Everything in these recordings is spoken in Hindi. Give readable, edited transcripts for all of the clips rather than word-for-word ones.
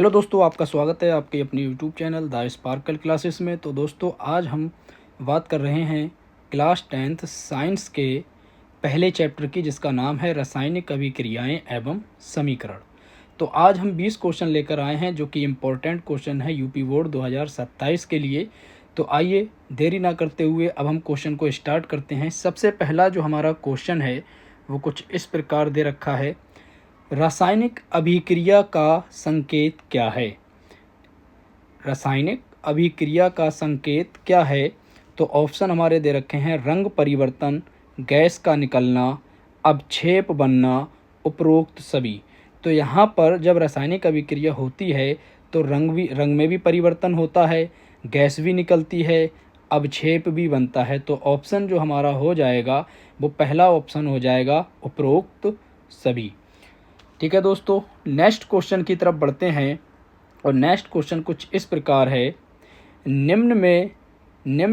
हेलो दोस्तों, आपका स्वागत है आपके अपनी YouTube channel the sparkle classes में। तो दोस्तों, आज हम बात कर रहे हैं क्लास 10th साइंस के पहले चैप्टर की, जिसका नाम है रासायनिक अभिक्रियाएं एवं समीकरण। तो आज हम 20 क्वेश्चन लेकर आए हैं, जो कि इम्पोर्टेंट क्वेश्चन है यूपी बोर्ड 2027 के लिए। तो आइए देरी ना करते हुए अब हम क्वेश्चन को स्टार्ट करते हैं। सबसे पहला जो हमारा क्वेश्चन है वो कुछ इस प्रकार दे रखा है, रासायनिक अभिक्रिया का संकेत क्या है। रासायनिक अभिक्रिया का संकेत क्या है? तो ऑप्शन हमारे दे रखे हैं, रंग परिवर्तन, गैस का निकलना, अवक्षेप बनना, उपरोक्त सभी। तो यहाँ पर जब रासायनिक अभिक्रिया होती है तो रंग में भी परिवर्तन होता है, गैस भी निकलती है, अवक्षेप भी बनता है। तो ऑप्शन जो हमारा हो जाएगा वो पहला ऑप्शन हो जाएगा, उपरोक्त सभी। ठीक है दोस्तों, नेक्स्ट क्वेश्चन की तरफ बढ़ते हैं। और नेक्स्ट क्वेश्चन कुछ इस प्रकार है, निम्न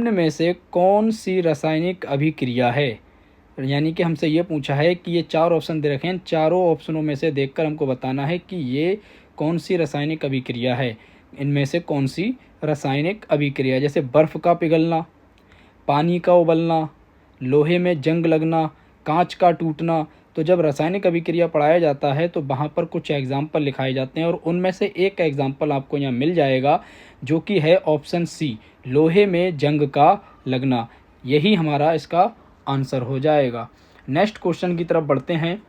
में से कौन सी रासायनिक अभिक्रिया है। यानी कि हमसे ये पूछा है कि ये चार ऑप्शन दे रखे हैं, चारों ऑप्शनों में से देखकर हमको बताना है कि ये कौन सी रासायनिक अभिक्रिया है। इनमें से कौन सी रासायनिक अभिक्रिया, जैसे बर्फ़ का पिघलना, पानी का उबलना, लोहे में जंग लगना, कांच का टूटना। तो जब रासायनिक अभिक्रिया पढ़ाया जाता है तो वहाँ पर कुछ एग्जाम्पल लिखाए जाते हैं, और उनमें से एक एग्जाम्पल आपको यहाँ मिल जाएगा, जो कि है ऑप्शन सी, लोहे में जंग का लगना। यही हमारा इसका आंसर हो जाएगा। नेक्स्ट क्वेश्चन की तरफ बढ़ते हैं।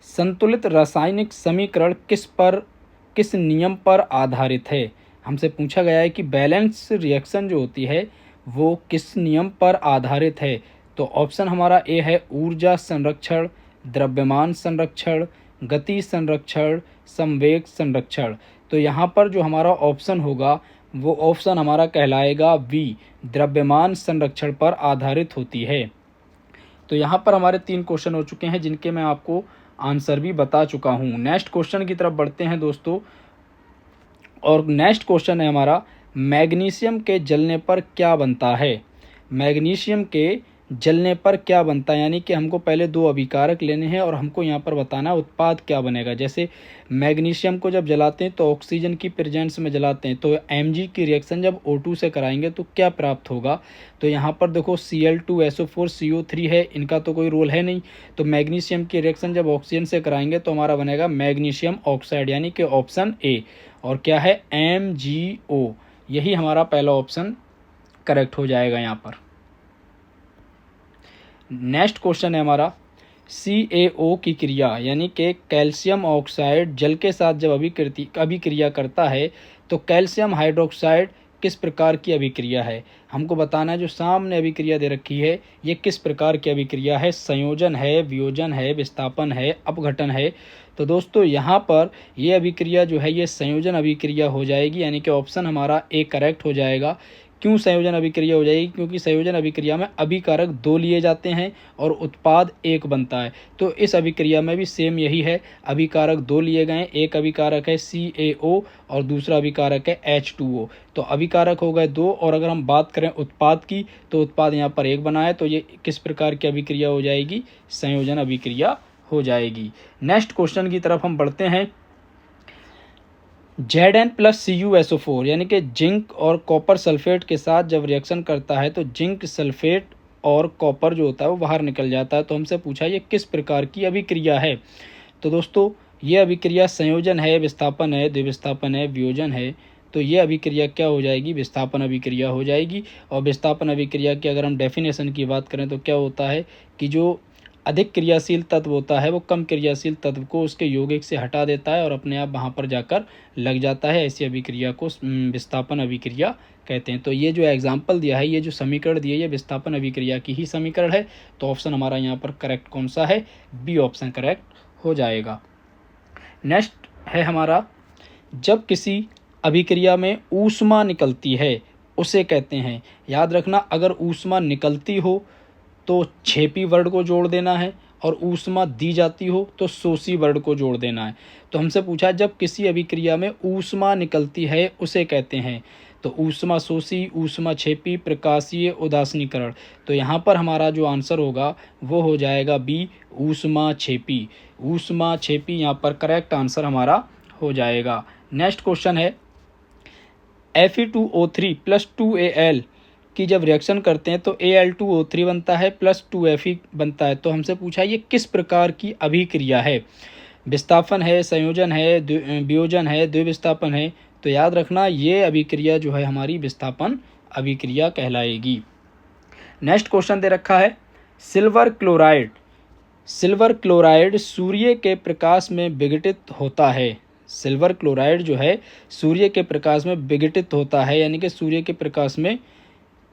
संतुलित रासायनिक समीकरण किस नियम पर आधारित है। हमसे पूछा गया है कि बैलेंस रिएक्शन जो होती है वो किस नियम पर आधारित है। तो ऑप्शन हमारा ए है, ऊर्जा संरक्षण, द्रव्यमान संरक्षण, गति संरक्षण, संवेग संरक्षण। तो यहाँ पर जो हमारा ऑप्शन होगा वो ऑप्शन हमारा कहलाएगा बी, द्रव्यमान संरक्षण पर आधारित होती है। तो यहाँ पर हमारे 3 क्वेश्चन हो चुके हैं, जिनके मैं आपको आंसर भी बता चुका हूँ। नेक्स्ट क्वेश्चन की तरफ बढ़ते हैं दोस्तों। और नेक्स्ट क्वेश्चन है हमारा, मैग्नीशियम के जलने पर क्या बनता है। मैग्नीशियम के जलने पर क्या बनता है, यानी कि हमको पहले 2 अभिकारक लेने हैं और हमको यहाँ पर बताना है उत्पाद क्या बनेगा। जैसे मैग्नीशियम को जब जलाते हैं तो ऑक्सीजन की प्रेजेंस में जलाते हैं, तो Mg की रिएक्शन जब O2 से कराएंगे तो क्या प्राप्त होगा। तो यहाँ पर देखो Cl2SO4 CO3 है, इनका तो कोई रोल है नहीं। तो मैग्नीशियम की रिएक्शन जब ऑक्सीजन से कराएंगे तो हमारा बनेगा मैग्नीशियम ऑक्साइड, यानी कि ऑप्शन ए। और क्या है, MgO। यही हमारा पहला ऑप्शन करेक्ट हो जाएगा यहाँ पर। नेक्स्ट क्वेश्चन है हमारा, CaO की क्रिया, यानी कि कैल्शियम ऑक्साइड जल के साथ जब अभिक्रिया करता है तो कैल्शियम हाइड्रोक्साइड किस प्रकार की अभिक्रिया है। हमको बताना है, जो सामने अभिक्रिया दे रखी है ये किस प्रकार की अभिक्रिया है, संयोजन है, वियोजन है, विस्थापन है, अपघटन है। तो दोस्तों यहाँ पर ये अभिक्रिया जो है ये संयोजन अभिक्रिया हो जाएगी, यानी कि ऑप्शन हमारा ए करेक्ट हो जाएगा। क्यों संयोजन अभिक्रिया हो जाएगी? क्योंकि संयोजन अभिक्रिया में अभिकारक 2 लिए जाते हैं और उत्पाद 1 बनता है। तो इस अभिक्रिया में भी सेम यही है, अभिकारक 2 लिए गए, एक अभिकारक है CaO और दूसरा अभिकारक है H2O। तो अभिकारक हो गए 2, और अगर हम बात करें उत्पाद की तो उत्पाद यहाँ पर 1 बना है। तो ये किस प्रकार की अभिक्रिया हो जाएगी, संयोजन अभिक्रिया हो जाएगी। नेक्स्ट क्वेश्चन की तरफ हम बढ़ते हैं। Zn+CuSO4 यानी कि जिंक और कॉपर सल्फेट के साथ जब रिएक्शन करता है तो जिंक सल्फेट और कॉपर जो होता है वो बाहर निकल जाता है। तो हमसे पूछा ये किस प्रकार की अभिक्रिया है। तो दोस्तों ये अभिक्रिया संयोजन है, विस्थापन है, द्विविस्थापन है, वियोजन है। तो ये अभिक्रिया क्या हो जाएगी, विस्थापन अभिक्रिया हो जाएगी। और विस्थापन अभिक्रिया की अगर हम डेफिनेशन की बात करें तो क्या होता है कि जो अधिक क्रियाशील तत्व होता है वो कम क्रियाशील तत्व को उसके यौगिक से हटा देता है और अपने आप वहाँ पर जाकर लग जाता है। ऐसी अभिक्रिया को विस्थापन अभिक्रिया कहते हैं। तो ये जो एग्जाम्पल दिया है, ये जो समीकरण दिया है, ये विस्थापन अभिक्रिया की ही समीकरण है। तो ऑप्शन हमारा यहाँ पर करेक्ट कौन सा है, बी ऑप्शन करेक्ट हो जाएगा। नेक्स्ट है हमारा, जब किसी अभिक्रिया में ऊष्मा निकलती है उसे कहते हैं। याद रखना, अगर ऊष्मा निकलती हो तो छेपी वर्ड को जोड़ देना है, और ऊष्मा दी जाती हो तो शोषी वर्ड को जोड़ देना है। तो हमसे पूछा जब किसी अभिक्रिया में ऊष्मा निकलती है उसे कहते हैं। तो ऊष्माशोषी, ऊष्माक्षेपी, प्रकाशीय, उदासीनीकरण। तो यहाँ पर हमारा जो आंसर होगा वो हो जाएगा बी, ऊष्माक्षेपी। ऊष्माक्षेपी यहाँ पर करेक्ट आंसर हमारा हो जाएगा। नेक्स्ट क्वेश्चन है Fe2O3 प्लस 2Al की जब रिएक्शन करते हैं तो Al2O3 बनता है प्लस 2Fe बनता है। तो हमसे पूछा ये किस प्रकार की अभिक्रिया है? विस्थापन है, संयोजन है, वियोजन है, द्विविस्थापन है। तो याद रखना ये अभिक्रिया जो है हमारी विस्थापन अभिक्रिया कहलाएगी। नेक्स्ट क्वेश्चन दे रखा है सिल्वर क्लोराइड। सिल्वर क्लोराइड सूर्य के प्रकाश में विघटित होता है। सिल्वर क्लोराइड जो है सूर्य के प्रकाश में विघटित होता है, यानी कि सूर्य के प्रकाश में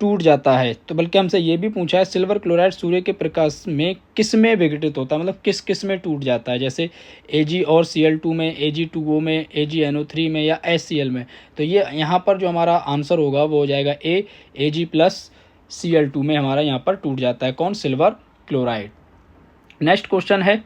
टूट जाता है। तो बल्कि हमसे ये भी पूछा है सिल्वर क्लोराइड सूर्य के प्रकाश में किस में विघटित होता है, मतलब किस किस में टूट जाता है, जैसे Ag और Cl2 में, Ag2O में, AgNO3 में या HCl में। तो ये यहाँ पर जो हमारा आंसर होगा वो हो जाएगा ए, Ag प्लस Cl2 में हमारा यहाँ पर टूट जाता है कौन? Silver chloride. नेक्स्ट क्वेश्चन है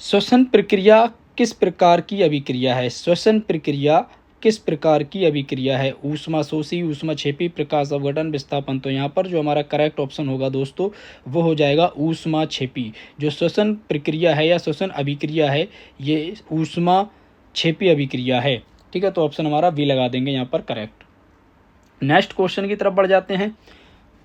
श्वसन प्रक्रिया किस प्रकार की अभिक्रिया है? श्वसन प्रक्रिया किस प्रकार की अभिक्रिया है? ऊष्माशोषी, ऊष्माक्षेपी, प्रकाश अपघटन, विस्थापन। तो यहाँ पर जो हमारा करेक्ट ऑप्शन होगा दोस्तों वो हो जाएगा ऊष्माक्षेपी। जो श्वसन प्रक्रिया है या श्वसन अभिक्रिया है ये ऊष्माक्षेपी अभिक्रिया है। ठीक है, तो ऑप्शन हमारा बी लगा देंगे यहाँ पर करेक्ट। नेक्स्ट क्वेश्चन की तरफ बढ़ जाते हैं।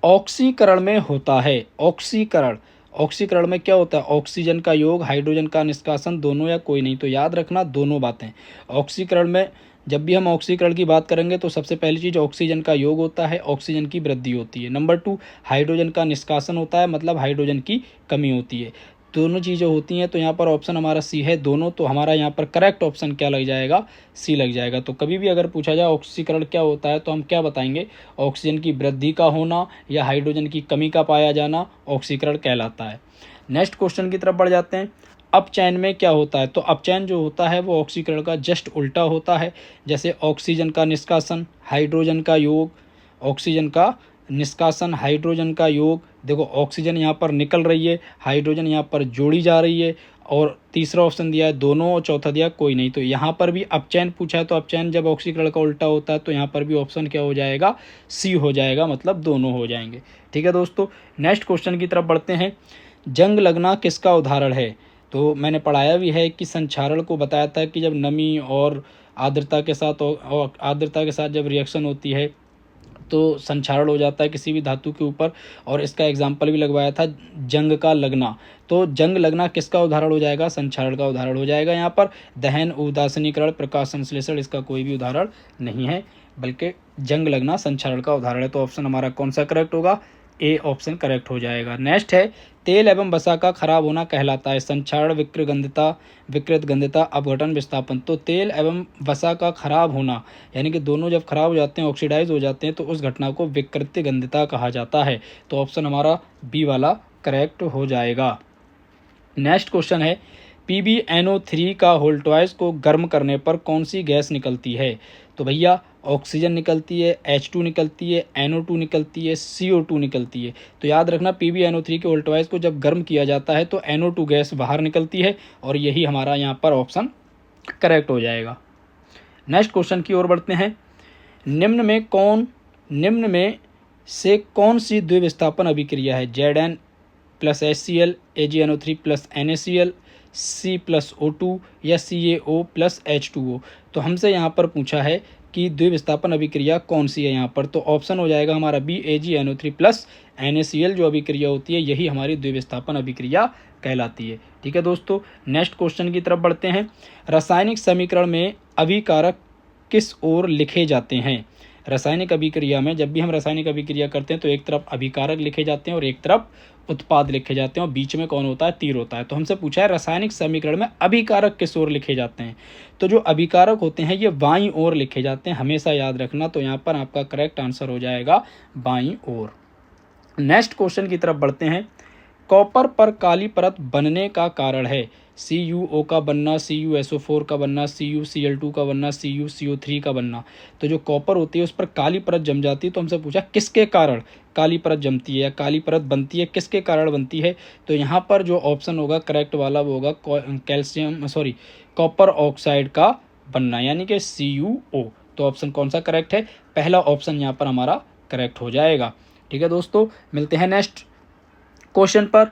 ऑक्सीकरण में होता है, ऑक्सीकरण, ऑक्सीकरण में क्या होता है? ऑक्सीजन का योग, हाइड्रोजन का निष्कासन, दोनों या कोई नहीं। तो याद रखना दोनों बातें। ऑक्सीकरण में जब भी हम ऑक्सीकरण की बात करेंगे तो सबसे पहली चीज़ ऑक्सीजन का योग होता है, ऑक्सीजन की वृद्धि होती है। नंबर 2 हाइड्रोजन का निष्कासन होता है, मतलब हाइड्रोजन की कमी होती है। दोनों चीज़ें होती हैं। तो यहाँ पर ऑप्शन हमारा सी है दोनों। तो हमारा यहाँ पर करेक्ट ऑप्शन क्या लग जाएगा? सी लग जाएगा। तो कभी भी अगर पूछा जाए ऑक्सीकरण क्या होता है तो हम क्या बताएंगे? ऑक्सीजन की वृद्धि का होना या हाइड्रोजन की कमी का पाया जाना ऑक्सीकरण कहलाता है। नेक्स्ट क्वेश्चन की तरफ बढ़ जाते हैं। अपचयन में क्या होता है? तो अपचयन जो होता है वो ऑक्सीकरण का जस्ट उल्टा होता है। जैसे ऑक्सीजन का निष्कासन, हाइड्रोजन का योग, ऑक्सीजन का निष्कासन, हाइड्रोजन का योग। देखो ऑक्सीजन यहाँ पर निकल रही है, हाइड्रोजन यहाँ पर जोड़ी जा रही है, और तीसरा ऑप्शन दिया है दोनों, और चौथा दिया कोई नहीं। तो यहाँ पर भी अपचयन पूछा है, तो अपचयन जब ऑक्सीकरण का उल्टा होता है तो यहाँ पर भी ऑप्शन क्या हो जाएगा? सी हो जाएगा, मतलब दोनों हो जाएंगे। ठीक है दोस्तों, नेक्स्ट क्वेश्चन की तरफ बढ़ते हैं। जंग लगना किसका उदाहरण है? तो मैंने पढ़ाया भी है कि संक्षारण को बताया था कि जब नमी और आर्द्रता के साथ जब रिएक्शन होती है तो संक्षारण हो जाता है किसी भी धातु के ऊपर, और इसका एग्जाम्पल भी लगवाया था जंग का लगना। तो जंग लगना किसका उदाहरण हो जाएगा? संक्षारण का उदाहरण हो जाएगा। यहाँ पर दहन, उदासीनीकरण, प्रकाश संश्लेषण इसका कोई भी उदाहरण नहीं है, बल्कि जंग लगना संक्षारण का उदाहरण है। तो ऑप्शन हमारा कौन सा करेक्ट होगा? ए ऑप्शन करेक्ट हो जाएगा। नेक्स्ट है तेल एवं वसा का खराब होना कहलाता है संक्षारण, विकृत गंधता, अपघटन, विस्थापन। तो तेल एवं वसा का खराब होना यानी कि दोनों जब खराब हो जाते हैं, ऑक्सीडाइज हो जाते हैं, तो उस घटना को विकृत गंधता कहा जाता है। तो ऑप्शन हमारा बी वाला करेक्ट हो जाएगा। नेक्स्ट क्वेश्चन है PbNO3 का होल्टवाइज को गर्म करने पर कौन सी गैस निकलती है? तो भैया ऑक्सीजन निकलती है, H2 निकलती है, NO2 निकलती है, CO2 निकलती है। तो याद रखना PbNO3 के होल्टवाइज को जब गर्म किया जाता है तो NO2 गैस बाहर निकलती है, और यही हमारा यहाँ पर ऑप्शन करेक्ट हो जाएगा। नेक्स्ट क्वेश्चन की ओर बढ़ते हैं। निम्न में से कौन सी द्विविस्थापन अभिक्रिया है? Zn plus HCl, AgNO3 plus NaCl, C plus O2 या CaO प्लस H2O। तो हमसे यहाँ पर पूछा है कि द्विविस्थापन अभिक्रिया कौन सी है यहाँ पर। तो ऑप्शन हो जाएगा हमारा बी, AgNO3 प्लस NaCl जो अभिक्रिया होती है यही हमारी द्विविस्थापन अभिक्रिया कहलाती है। ठीक है दोस्तों, नेक्स्ट क्वेश्चन की तरफ बढ़ते हैं। रासायनिक समीकरण में अभिकारक किस ओर लिखे जाते हैं? रासायनिक अभिक्रिया में जब भी हम रासायनिक अभिक्रिया करते हैं तो एक तरफ अभिकारक लिखे जाते हैं और एक तरफ उत्पाद लिखे जाते हैं, और बीच में कौन होता है? तीर होता है। तो हमसे पूछा है रासायनिक समीकरण में अभिकारक किस ओर लिखे जाते हैं? तो जो अभिकारक होते हैं ये बाईं ओर लिखे जाते हैं, हमेशा याद रखना। तो यहाँ पर आपका करेक्ट आंसर हो जाएगा बाईं ओर। नेक्स्ट क्वेश्चन की तरफ बढ़ते हैं। कॉपर पर काली परत बनने का कारण है CuO का बनना, CuSO4 का बनना, CuCl2 का बनना, CuCO3 का बनना। तो जो कॉपर होती है उस पर काली परत जम जाती है। तो हमसे पूछा किसके कारण काली परत जमती है या काली परत बनती है, किसके कारण बनती है? तो यहाँ पर जो ऑप्शन होगा करेक्ट वाला वो होगा कॉपर ऑक्साइड का बनना, यानी कि CuO। तो ऑप्शन कौन सा करेक्ट है, पहला ऑप्शन यहाँ पर हमारा करेक्ट हो जाएगा। ठीक है दोस्तों, मिलते हैं नेक्स्ट क्वेश्चन पर।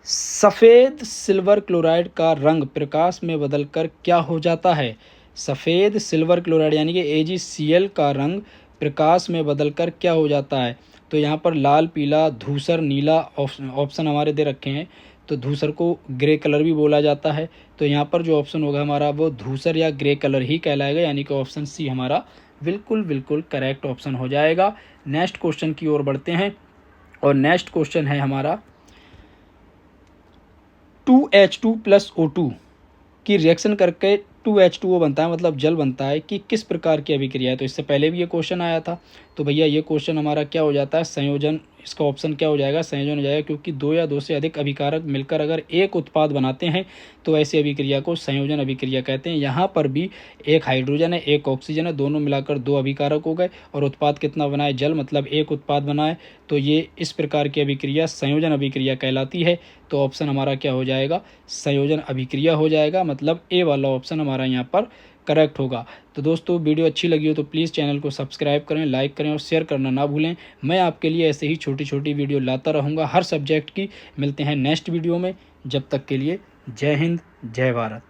सफ़ेद सिल्वर क्लोराइड का रंग प्रकाश में बदलकर क्या हो जाता है। सफ़ेद सिल्वर क्लोराइड यानी कि AgCl का रंग प्रकाश में बदलकर क्या हो जाता है। तो यहाँ पर लाल, पीला, धूसर, नीला ऑप्शन हमारे दे रखे हैं। तो धूसर को ग्रे कलर भी बोला जाता है। तो यहाँ पर जो ऑप्शन होगा हमारा वो धूसर या ग्रे कलर ही कहलाएगा, यानी कि ऑप्शन सी हमारा बिल्कुल करेक्ट ऑप्शन हो जाएगा। नेक्स्ट क्वेश्चन की ओर बढ़ते हैं और नेक्स्ट क्वेश्चन है हमारा 2H2 + O2 की रिएक्शन करके 2H2O बनता है, मतलब जल बनता है, कि किस प्रकार की अभिक्रिया है। तो इससे पहले भी ये क्वेश्चन आया था। तो भैया ये क्वेश्चन हमारा क्या हो जाता है, संयोजन। इसका ऑप्शन क्या हो जाएगा, संयोजन हो जाएगा, क्योंकि दो या दो से अधिक अभिकारक मिलकर अगर एक उत्पाद बनाते हैं तो ऐसी अभिक्रिया को संयोजन अभिक्रिया कहते हैं। यहाँ पर भी एक हाइड्रोजन है, एक ऑक्सीजन है, दोनों मिलाकर दो अभिकारक हो गए और उत्पाद कितना बनाए, जल, मतलब एक उत्पाद बनाए। तो ये इस प्रकार की अभिक्रिया संयोजन अभिक्रिया कहलाती है। तो ऑप्शन हमारा क्या हो जाएगा, संयोजन अभिक्रिया हो जाएगा, मतलब ए वाला ऑप्शन हमारा यहाँ पर करेक्ट होगा। तो दोस्तों वीडियो अच्छी लगी हो तो प्लीज़ चैनल को सब्सक्राइब करें, लाइक करें और शेयर करना ना भूलें। मैं आपके लिए ऐसे ही छोटी छोटी वीडियो लाता रहूँगा हर सब्जेक्ट की। मिलते हैं नेक्स्ट वीडियो में, जब तक के लिए जय हिंद, जय भारत।